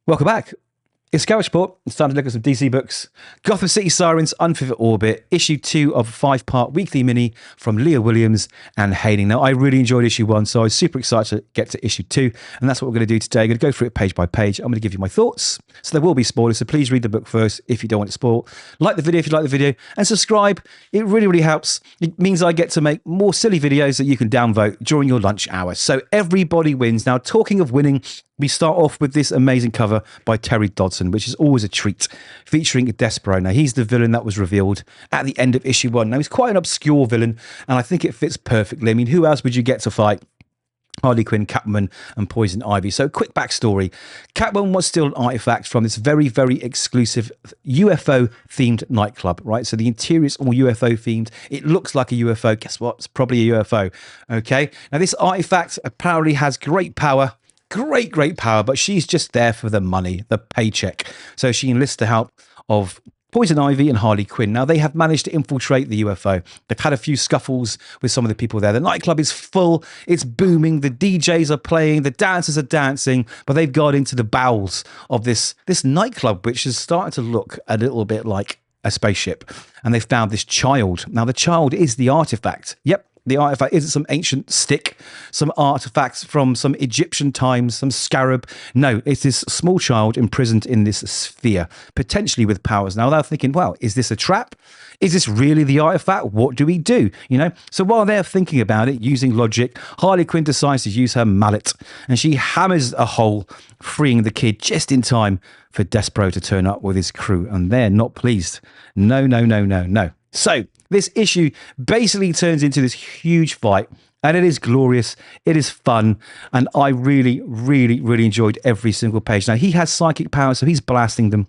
Welcome back. It's Garage Report. It's time to look at some DC books. Gotham City Sirens, Unfit Orbit, issue 2 of a 5-part weekly mini from Leah Williams and Haining. Now, I really enjoyed issue 1, so I was super excited to get to issue 2, and that's what we're going to do today. I'm going to go through it page by page. I'm going to give you my thoughts. So there will be spoilers, so please read the book first if you don't want it spoiled. Like the video if you like the video, and subscribe. It really, really helps. It means I get to make more silly videos that you can downvote during your lunch hour. So everybody wins. Now, talking of winning, we start off with this amazing cover by Terry Dodson, which is always a treat, featuring Despero. Now, he's the villain that was revealed at the end of issue 1. Now, he's quite an obscure villain, and I think it fits perfectly. I mean, who else would you get to fight? Harley Quinn, Catwoman, and Poison Ivy. So, quick backstory. Catwoman was still an artifact from this very, very exclusive UFO-themed nightclub, right? So the interior is all UFO-themed. It looks like a UFO. Guess what? It's probably a UFO, okay? Now, this artifact apparently has great power. Great power, but she's just there for the money, the paycheck. So she enlists the help of Poison Ivy and Harley Quinn. Now, they have managed to infiltrate the UFO. They've had a few scuffles with some of the people there. The nightclub is full. It's booming. The DJs are playing. The dancers are dancing. But they've got into the bowels of this nightclub, which is starting to look a little bit like a spaceship. And they found this child. Now, the child is the artifact. Yep. The artifact isn't some ancient stick, some artifacts from some Egyptian times, some scarab. No, it's this small child imprisoned in this sphere, potentially with powers. Now they're thinking, well, is this a trap? Is this really the artifact? What do we do? You know? So while they're thinking about it, using logic, Harley Quinn decides to use her mallet, and she hammers a hole, freeing the kid just in time for Despero to turn up with his crew, and they're not pleased. No. So this issue basically turns into this huge fight, and it is glorious, it is fun, and I really enjoyed every single page. Now, he has psychic powers, so he's blasting them.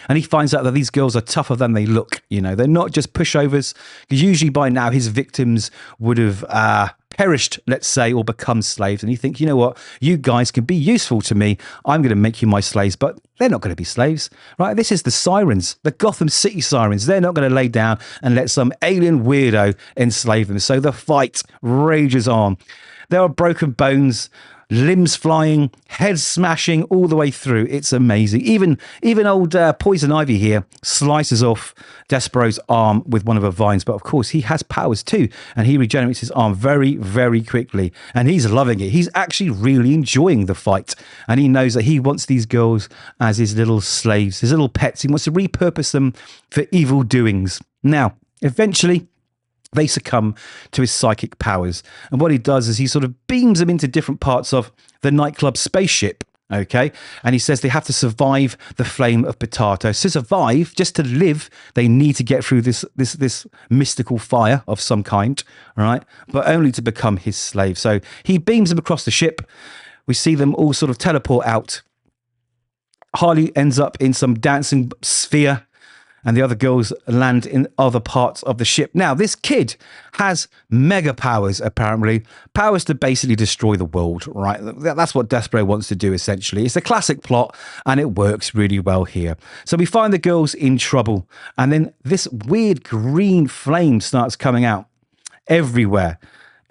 And he finds out that these girls are tougher than they look. You know, they're not just pushovers, because usually by now his victims would have perished, let's say, or become slaves. And you think, you know what, you guys can be useful to me. I'm going to make you my slaves, but they're not going to be slaves, right? This is the Sirens, the Gotham City Sirens. They're not going to lay down and let some alien weirdo enslave them. So the fight rages on. There are broken bones, limbs flying, heads smashing all the way through. It's amazing. Even old Poison Ivy here slices off Despero's arm with one of her vines. But of course, he has powers too, and he regenerates his arm very quickly. And he's loving it. He's actually really enjoying the fight. And he knows that he wants these girls as his little slaves, his little pets. He wants to repurpose them for evil doings. Now, eventually, they succumb to his psychic powers. And what he does is he sort of beams them into different parts of the nightclub spaceship, okay? And he says they have to survive the flame of potato. So to survive, just to live, they need to get through this mystical fire of some kind, all right? But only to become his slave. So he beams them across the ship. We see them all sort of teleport out. Harley ends up in some dancing sphere, and the other girls land in other parts of the ship. Now, this kid has mega powers, apparently. Powers to basically destroy the world, right? That's what Despero wants to do, essentially. It's a classic plot, and it works really well here. So we find the girls in trouble, and then this weird green flame starts coming out everywhere,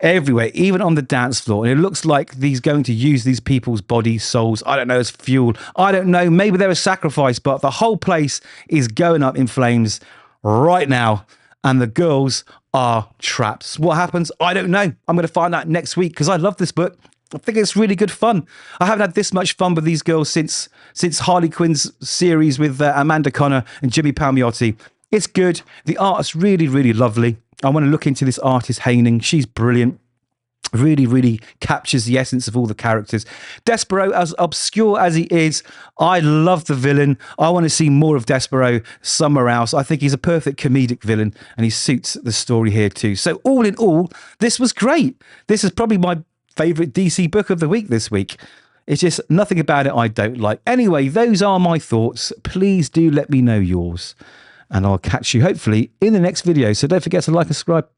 even on the dance floor. And it looks like he's going to use these people's bodies, souls, I don't know, as fuel. I don't know, maybe they're a sacrifice, but the whole place is going up in flames right now, and the girls are trapped. What happens? I don't know. I'm going to find out next week, because I love this book. I think it's really good fun. I haven't had this much fun with these girls since Harley Quinn's series with Amanda Connor and Jimmy Palmiotti. It's good. The art's really lovely. I want to look into this artist, Haining. She's brilliant. Really captures the essence of all the characters. Despero, as obscure as he is, I love the villain. I want to see more of Despero somewhere else. I think he's a perfect comedic villain, and he suits the story here too. So all in all, this was great. This is probably my favourite DC book of the week this week. It's just nothing about it I don't like. Anyway, those are my thoughts. Please do let me know yours, and I'll catch you hopefully in the next video. So don't forget to like and subscribe.